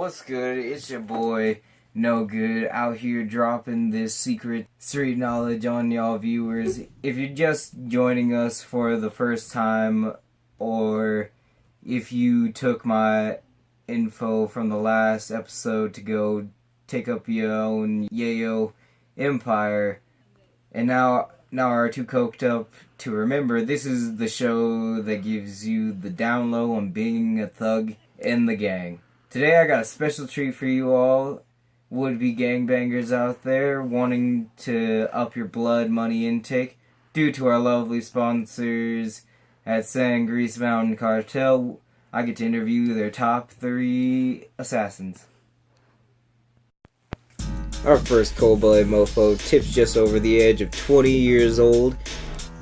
What's good? It's your boy, No Good, out here dropping this secret street knowledge on y'all viewers. If you're just joining us for the first time, or if you took my info from the last episode to go take up your own yayo empire, and now are too coked up to remember, this is the show that gives you the down low on being a thug in the gang. Today I got a special treat for you all, would-be gangbangers out there wanting to up your blood money intake. Due to our lovely sponsors at San Grease Mountain Cartel, I get to interview their top 3 assassins. Our first cold-blooded mofo tips just over the edge of 20 years old,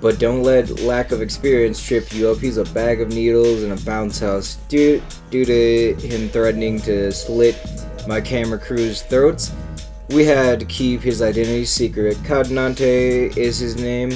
but don't let lack of experience trip you up. He's a bag of needles and a bounce house. Due to him threatening to slit my camera crew's throats, we had to keep his identity secret. Cadenante is his name,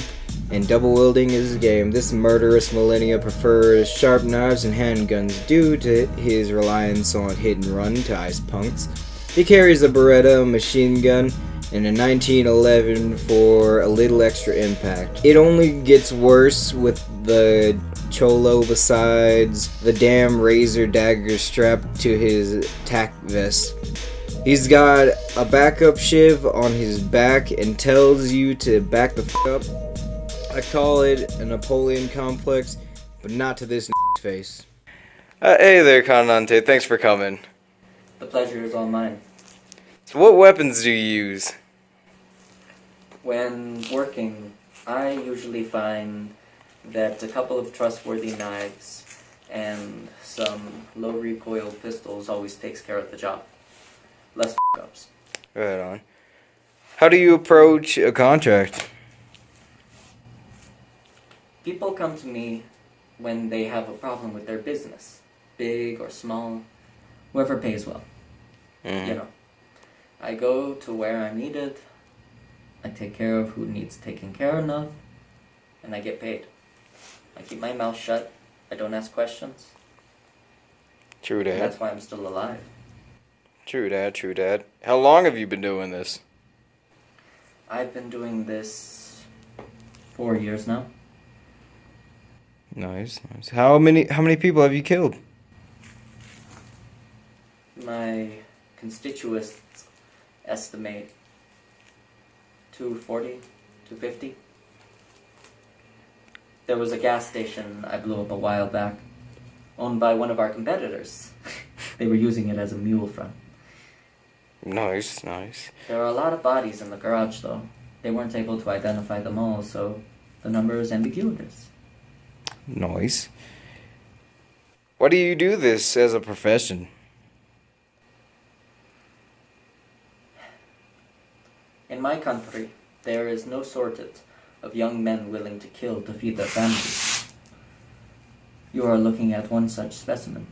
and double wielding is his game. This murderous millennia prefers sharp knives and handguns due to his reliance on hit and run to ice punks. He carries a Beretta machine gun and a 1911 for a little extra impact. It only gets worse with the cholo besides the damn razor dagger strapped to his tack vest. He's got a backup shiv on his back and tells you to back the f*** up. I call it a Napoleon complex, but not to this face. Hey there, Conante. Thanks for coming. The pleasure is all mine. So what weapons do you use? When working, I usually find that a couple of trustworthy knives and some low recoil pistols always takes care of the job. Less f***ups. Right on. How do you approach a contract? People come to me when they have a problem with their business, big or small, whoever pays well. You know, I go to where I'm needed, I take care of who needs taken care of, and I get paid. I keep my mouth shut, I don't ask questions. True that. That's why I'm still alive. True that. How long have you been doing this? I've been doing this 4 years now. Nice. How many people have you killed? My constituents estimate 240, 250. There was a gas station I blew up a while back, owned by one of our competitors. They were using it as a mule front. Nice. There are a lot of bodies in the garage, though. They weren't able to identify them all, so the number is ambiguous. Nice. Why do you do this as a profession? In my country, there is no shortage of young men willing to kill to feed their families. You are looking at one such specimen.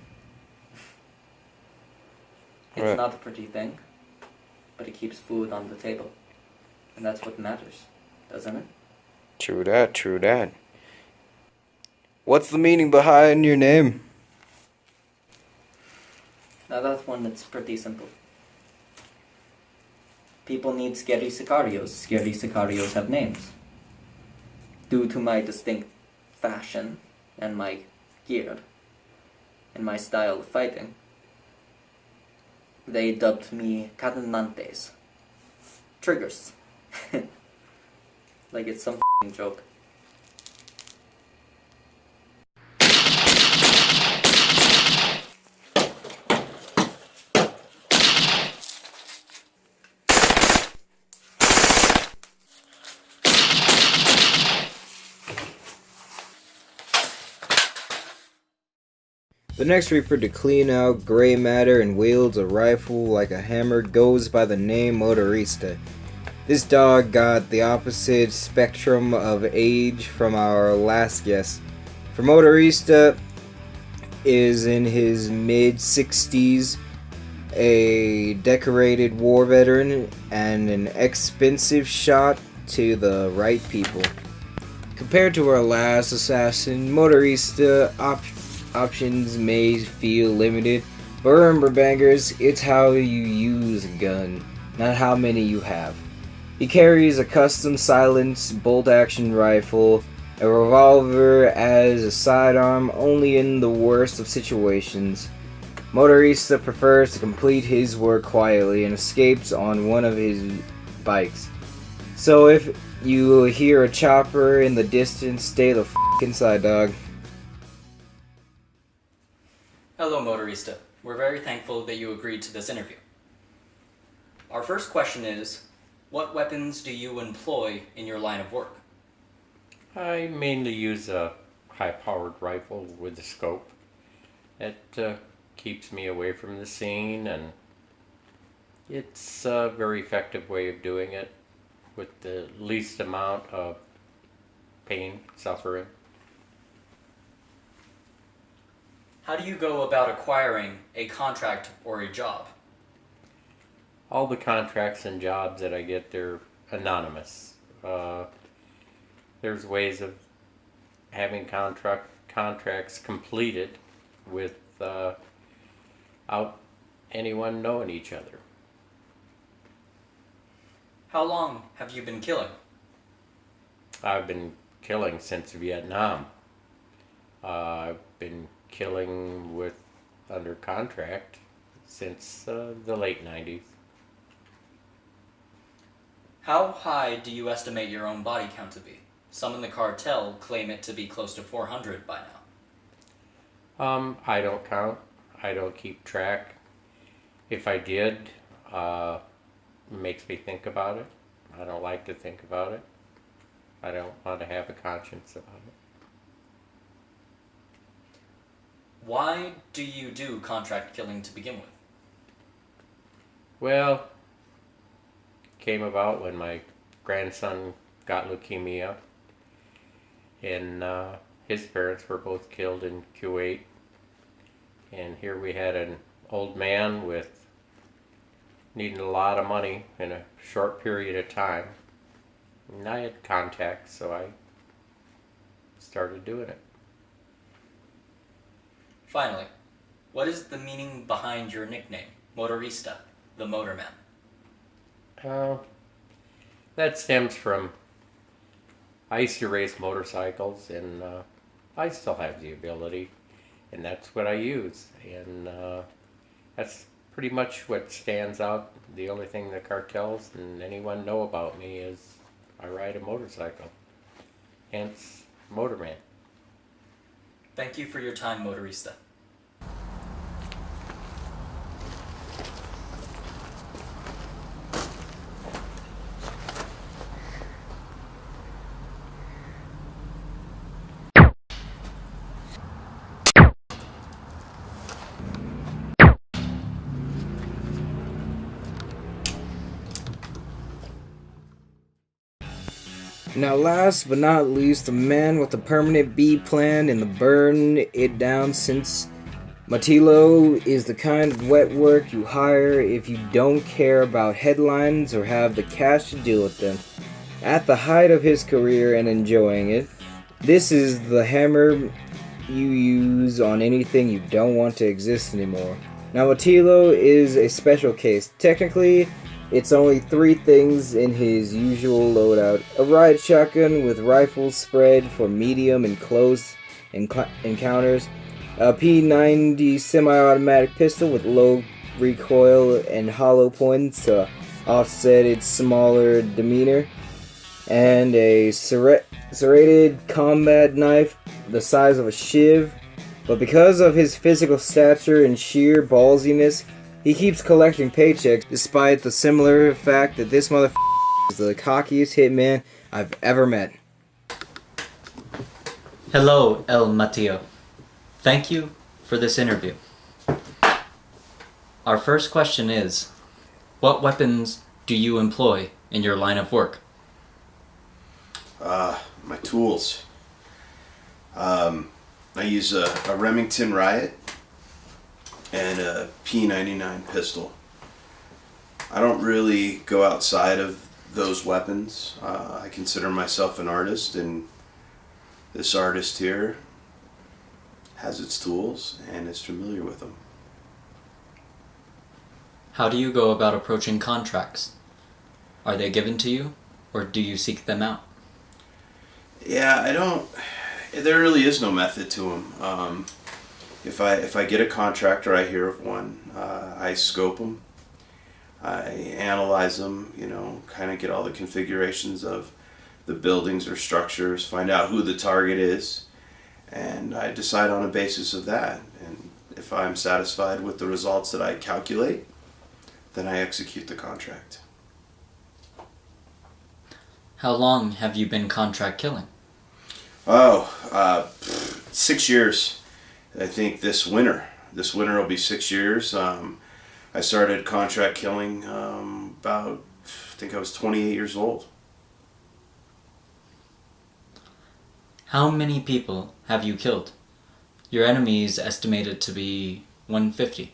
It's Right. not a pretty thing, but it keeps food on the table. And that's what matters, doesn't it? True that. What's the meaning behind your name? Now that one, it's pretty simple. People need scary sicarios. Scary sicarios have names. Due to my distinct fashion and my gear and my style of fighting, they dubbed me Cadenantes. Triggers. Like it's some f***ing joke. The next reaper to clean out gray matter and wields a rifle like a hammer goes by the name Motorista. This dog got the opposite spectrum of age from our last guest. For Motorista is in his mid-60s, a decorated war veteran, and an expensive shot to the right people. Compared to our last assassin, Motorista options may feel limited, But remember, bangers, it's how you use a gun, not how many you have. He carries a custom silenced bolt-action rifle, a revolver as a sidearm only in the worst of situations. Motorista prefers to complete his work quietly and escapes on one of his bikes. So if you hear a chopper in the distance, stay the f*** inside, dog. Hello, Motorista. We're very thankful that you agreed to this interview. Our first question is, what weapons do you employ in your line of work? I mainly use a high-powered rifle with a scope. It keeps me away from the scene, and it's a very effective way of doing it with the least amount of pain, suffering. How do you go about acquiring a contract or a job? All the contracts and jobs that I get, they're anonymous. There's ways of having contracts completed without anyone knowing each other. How long have you been killing? I've been killing since Vietnam. I've been killing under contract since the late 90s. How high do you estimate your own body count to be? Some in the cartel claim it to be close to 400 by now. I don't count. I don't keep track. If I did, it makes me think about it. I don't like to think about it. I don't want to have a conscience about it. Why do you do contract killing to begin with? Well, came about when my grandson got leukemia, and his parents were both killed in Kuwait. And here we had an old man with needing a lot of money in a short period of time. And I had contacts, so I started doing it. Finally, what is the meaning behind your nickname, Motorista, the Motorman? That stems from, I used to race motorcycles, and I still have the ability, and that's what I use. And that's pretty much what stands out. The only thing the cartels and anyone know about me is I ride a motorcycle, hence Motorman. Thank you for your time, Motorista. Now, last but not least, the man with the permanent B plan and the burn it down since Matilo is the kind of wet work you hire if you don't care about headlines or have the cash to deal with them. At the height of his career and enjoying it, this is the hammer you use on anything you don't want to exist anymore. Now, Matilo is a special case. Technically, it's only 3 things in his usual loadout. A riot shotgun with rifles spread for medium and close encounters. A P90 semi-automatic pistol with low recoil and hollow points to offset its smaller demeanor. And a serrated combat knife the size of a shiv. But because of his physical stature and sheer ballsiness, he keeps collecting paychecks, despite the similar fact that this motherfucker is the cockiest hitman I've ever met. Hello, El Mateo. Thank you for this interview. Our first question is, what weapons do you employ in your line of work? My tools. I use a Remington Riot and a P99 pistol. I don't really go outside of those weapons. I consider myself an artist, and this artist here has its tools and is familiar with them. How do you go about approaching contracts? Are they given to you, or do you seek them out? Yeah, I don't. There really is no method to them. If I get a contract or I hear of one, I scope them, I analyze them. Kind of get all the configurations of the buildings or structures, find out who the target is, and I decide on a basis of that. And if I'm satisfied with the results that I calculate, then I execute the contract. How long have you been contract killing? 6 years. I think this winter. This winter will be 6 years. I started contract killing about, I think I was 28 years old. How many people have you killed? Your enemy is estimated to be 150.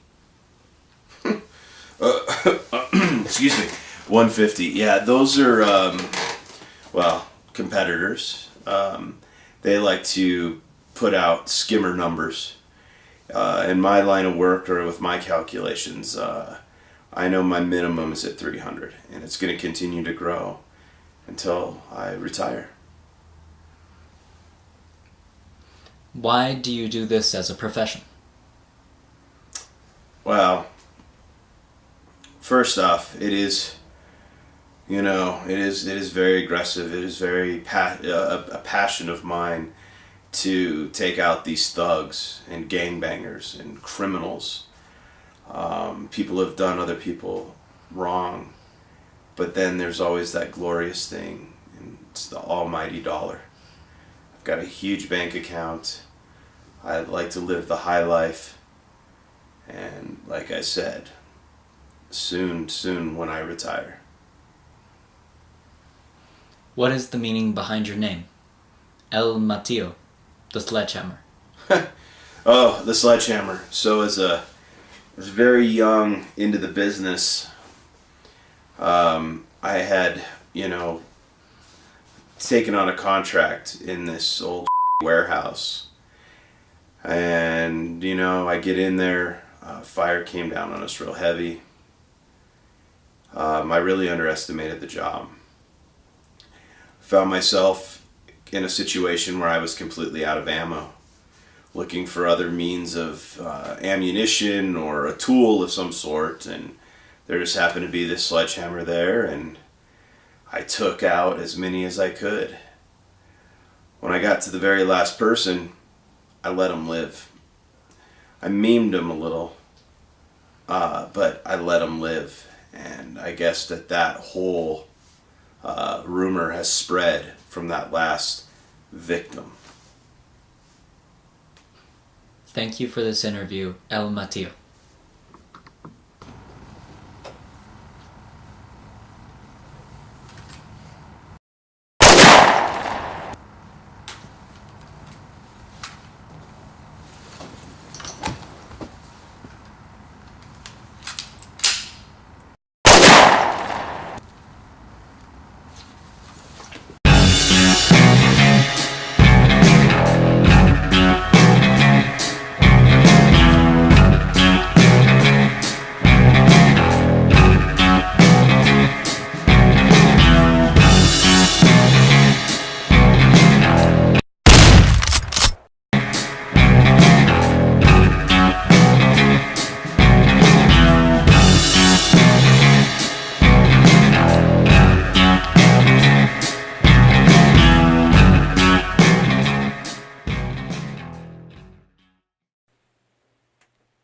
Excuse me, 150. Yeah, those are, competitors. They like to put out skimmer numbers. In my line of work or with my calculations, I know my minimum is at 300, and it's going to continue to grow until I retire. Why do you do this as a profession? Well, first off, it is very aggressive. It is very a passion of mine to take out these thugs and gangbangers and criminals. People have done other people wrong, but then there's always that glorious thing, and it's the almighty dollar. I've got a huge bank account. I'd like to live the high life, and like I said, soon when I retire. What is the meaning behind your name? El Mateo, the sledgehammer. Oh, the sledgehammer. So as I was very young into the business, I had, taken on a contract in this old warehouse. And, I get in there, fire came down on us real heavy. I really underestimated the job. Found myself in a situation where I was completely out of ammo, looking for other means of ammunition or a tool of some sort, and there just happened to be this sledgehammer there, and I took out as many as I could. When I got to the very last person, I let him live. I memed him a little, but I let him live, and I guess that whole rumor has spread from that last victim. Thank you for this interview, El Mateo.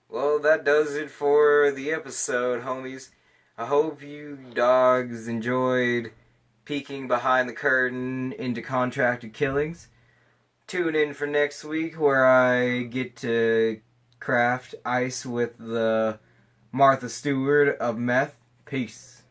Well, that does it for the episode, homies. I hope you dogs enjoyed peeking behind the curtain into contracted killings. Tune in for next week where I get to craft ice with the Martha Stewart of meth. Peace.